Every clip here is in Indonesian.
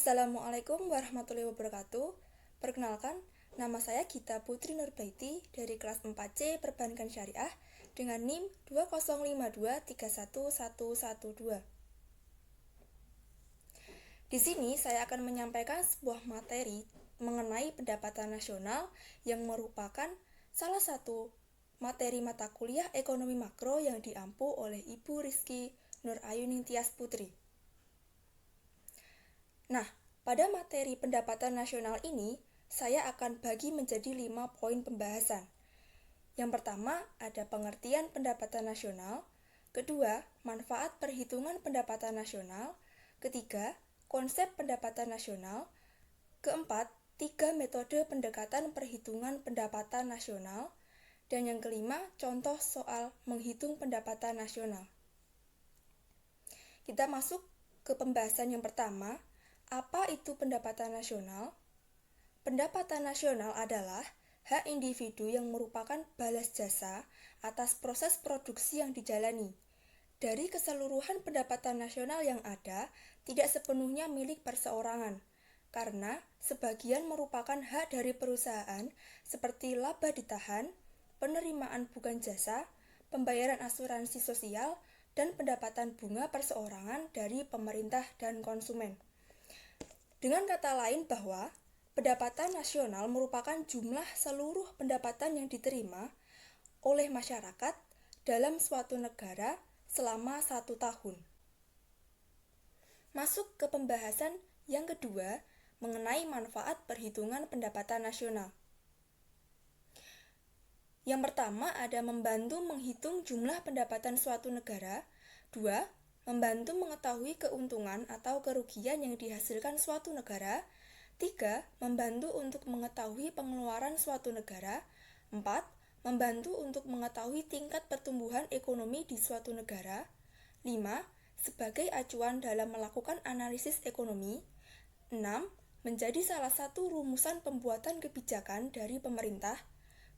Assalamualaikum warahmatullahi wabarakatuh. Perkenalkan, nama saya Gita Putri Nurbaiti dari kelas 4C Perbankan Syariah dengan NIM 205231112. Di sini saya akan menyampaikan sebuah materi mengenai pendapatan nasional yang merupakan salah satu materi mata kuliah ekonomi makro yang diampu oleh Ibu Rizky Nurayuning Tias Putri. Nah, pada materi pendapatan nasional ini, saya akan bagi menjadi 5 poin pembahasan. Yang pertama, ada pengertian pendapatan nasional. Kedua, manfaat perhitungan pendapatan nasional. Ketiga, konsep pendapatan nasional. Keempat, 3 metode pendekatan perhitungan pendapatan nasional. Dan yang kelima, contoh soal menghitung pendapatan nasional. Kita masuk ke pembahasan yang pertama. Apa itu pendapatan nasional? Pendapatan nasional adalah hak individu yang merupakan balas jasa atas proses produksi yang dijalani. Dari keseluruhan pendapatan nasional yang ada, tidak sepenuhnya milik perseorangan, karena sebagian merupakan hak dari perusahaan seperti laba ditahan, penerimaan bukan jasa, pembayaran asuransi sosial, dan pendapatan bunga perseorangan dari pemerintah dan konsumen. Dengan kata lain bahwa pendapatan nasional merupakan jumlah seluruh pendapatan yang diterima oleh masyarakat dalam suatu negara selama 1 tahun. Masuk ke pembahasan yang kedua mengenai manfaat perhitungan pendapatan nasional. Yang pertama ada membantu menghitung jumlah pendapatan suatu negara. 2. Membantu mengetahui keuntungan atau kerugian yang dihasilkan suatu negara. 3. Membantu untuk mengetahui pengeluaran suatu negara. 4. Membantu untuk mengetahui tingkat pertumbuhan ekonomi di suatu negara. 5. Sebagai acuan dalam melakukan analisis ekonomi. 6. Menjadi salah satu rumusan pembuatan kebijakan dari pemerintah.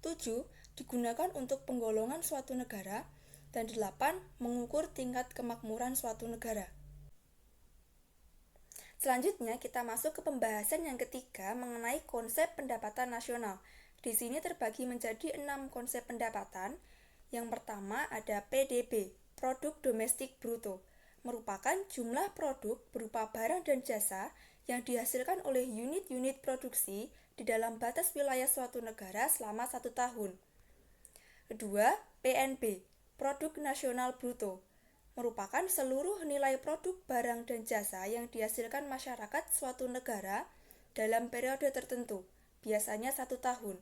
7. Digunakan untuk penggolongan suatu negara. Dan 8. Mengukur tingkat kemakmuran suatu negara. Selanjutnya kita masuk ke pembahasan yang ketiga mengenai konsep pendapatan nasional. Di sini terbagi menjadi 6 konsep pendapatan. Yang pertama ada PDB, Produk Domestik Bruto, merupakan jumlah produk berupa barang dan jasa yang dihasilkan oleh unit-unit produksi di dalam batas wilayah suatu negara selama 1 tahun. Kedua, PNB, Produk Nasional Bruto, merupakan seluruh nilai produk barang dan jasa yang dihasilkan masyarakat suatu negara dalam periode tertentu, biasanya 1 tahun.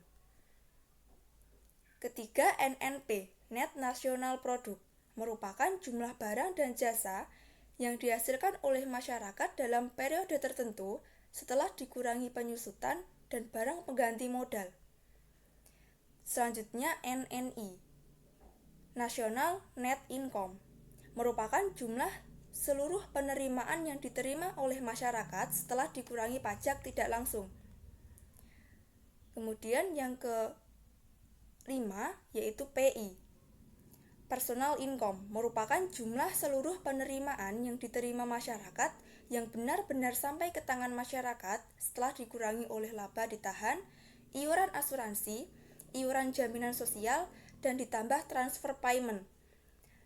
Ketiga, NNP, Net National Product, merupakan jumlah barang dan jasa yang dihasilkan oleh masyarakat dalam periode tertentu setelah dikurangi penyusutan dan barang pengganti modal. Selanjutnya, NNI, National Net Income, merupakan jumlah seluruh penerimaan yang diterima oleh masyarakat setelah dikurangi pajak tidak langsung. Kemudian yang kelima yaitu PI, Personal Income, merupakan jumlah seluruh penerimaan yang diterima masyarakat yang benar-benar sampai ke tangan masyarakat setelah dikurangi oleh laba ditahan, iuran asuransi, iuran jaminan sosial, dan ditambah transfer payment.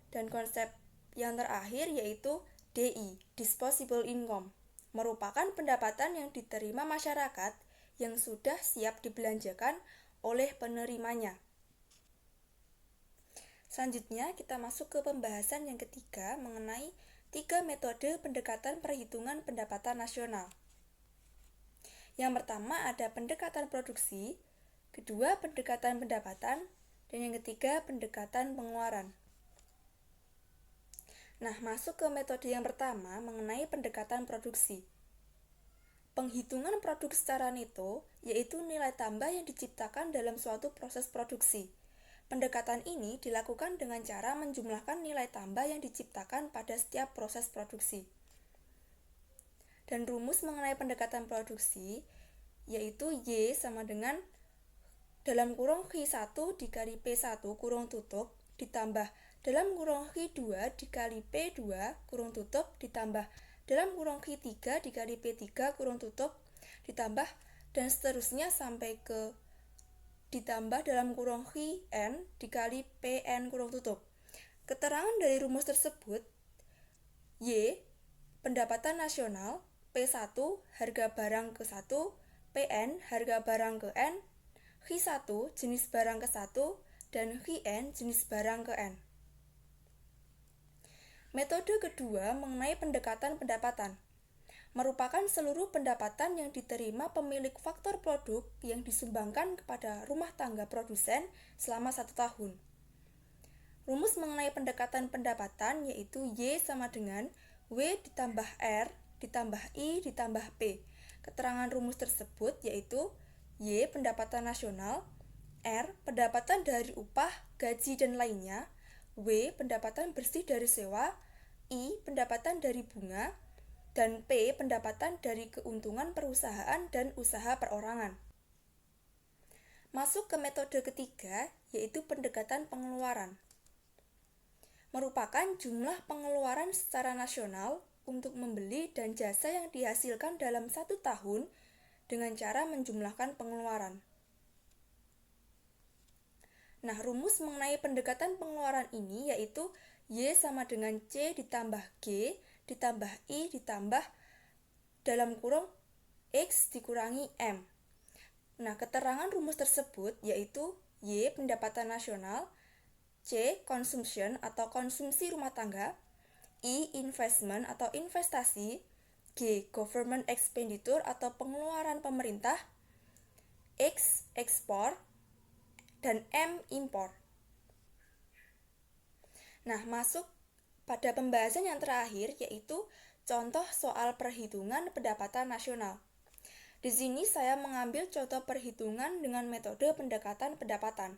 Dan konsep yang terakhir yaitu DI, Disposable Income, merupakan pendapatan yang diterima masyarakat yang sudah siap dibelanjakan oleh penerimanya. Selanjutnya kita masuk ke pembahasan yang ketiga mengenai 3 metode pendekatan perhitungan pendapatan nasional. Yang pertama ada pendekatan produksi, kedua pendekatan pendapatan, dan yang ketiga pendekatan pengeluaran. Nah, masuk ke metode yang pertama mengenai pendekatan produksi. Penghitungan produk secara neto yaitu nilai tambah yang diciptakan dalam suatu proses produksi. Pendekatan ini dilakukan dengan cara menjumlahkan nilai tambah yang diciptakan pada setiap proses produksi. Dan rumus mengenai pendekatan produksi yaitu Y sama dengan dalam kurung Q1 dikali P1 kurung tutup ditambah dalam kurung Q2 dikali P2 kurung tutup ditambah dalam kurung Q3 dikali P3 kurung tutup ditambah dan seterusnya sampai ke ditambah dalam kurung Qn dikali Pn kurung tutup. Keterangan dari rumus tersebut, Y pendapatan nasional, P1 harga barang ke 1, Pn harga barang ke N, Q1 jenis barang ke 1, dan Qn jenis barang ke N. Metode kedua mengenai pendekatan pendapatan merupakan seluruh pendapatan yang diterima pemilik faktor produk yang disumbangkan kepada rumah tangga produsen selama 1 tahun. Rumus mengenai pendekatan pendapatan yaitu Y sama dengan W ditambah R ditambah I ditambah P. Keterangan rumus tersebut yaitu Y pendapatan nasional, R pendapatan dari upah, gaji, dan lainnya, W pendapatan bersih dari sewa, I pendapatan dari bunga, dan P pendapatan dari keuntungan perusahaan dan usaha perorangan. Masuk ke metode ketiga, yaitu pendekatan pengeluaran. Merupakan jumlah pengeluaran secara nasional untuk membeli dan jasa yang dihasilkan dalam 1 tahun dengan cara menjumlahkan pengeluaran. Nah, rumus mengenai pendekatan pengeluaran ini yaitu Y sama dengan C ditambah G ditambah I ditambah dalam kurung X dikurangi M. Nah, keterangan rumus tersebut yaitu Y pendapatan nasional, C consumption atau konsumsi rumah tangga, I investment atau investasi, G government expenditure atau pengeluaran pemerintah, X ekspor, dan M impor. Nah, masuk pada pembahasan yang terakhir yaitu contoh soal perhitungan pendapatan nasional. Di sini saya mengambil contoh perhitungan dengan metode pendekatan pendapatan.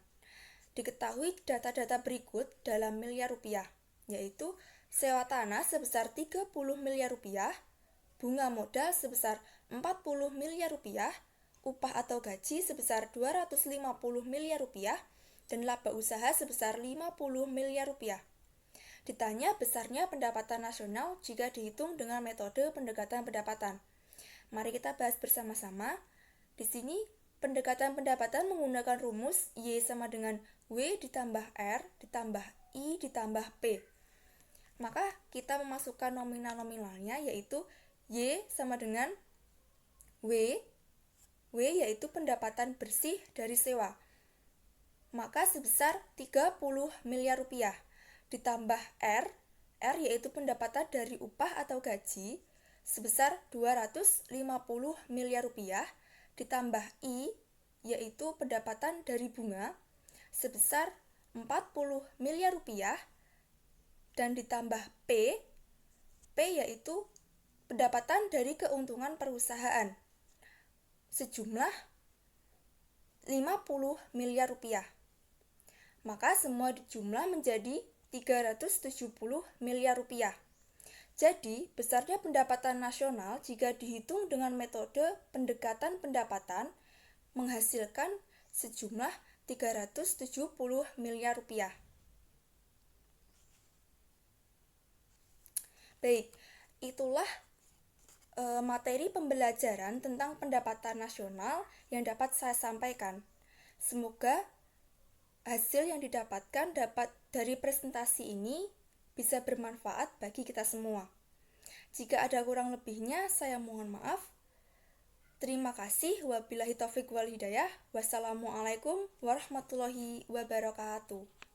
Diketahui data-data berikut dalam miliar rupiah, yaitu sewa tanah sebesar 30 miliar rupiah, bunga modal sebesar 40 miliar rupiah, upah atau gaji sebesar 250 miliar rupiah, dan laba usaha sebesar 50 miliar rupiah. Ditanya besarnya pendapatan nasional jika dihitung dengan metode pendekatan pendapatan. Mari kita bahas bersama-sama. Di sini pendekatan pendapatan menggunakan rumus Y sama dengan W ditambah R ditambah I ditambah P. Maka kita memasukkan nominal-nominalnya yaitu Y sama dengan W yaitu pendapatan bersih dari sewa. Maka sebesar 30 miliar rupiah. Ditambah R yaitu pendapatan dari upah atau gaji sebesar 250 miliar rupiah. Ditambah I yaitu pendapatan dari bunga sebesar 40 miliar rupiah. Dan ditambah P yaitu pendapatan dari keuntungan perusahaan sejumlah 50 miliar rupiah. Maka semua dijumlah menjadi 370 miliar rupiah. Jadi, besarnya pendapatan nasional jika dihitung dengan metode pendekatan pendapatan menghasilkan sejumlah 370 miliar rupiah. Baik, itulah materi pembelajaran tentang pendapatan nasional yang dapat saya sampaikan. Semoga hasil yang didapatkan dari presentasi ini bisa bermanfaat bagi kita semua. Jika ada kurang lebihnya, saya mohon maaf. Terima kasih. Wabillahi taufiq wal hidayah. Wassalamualaikum warahmatullahi wabarakatuh.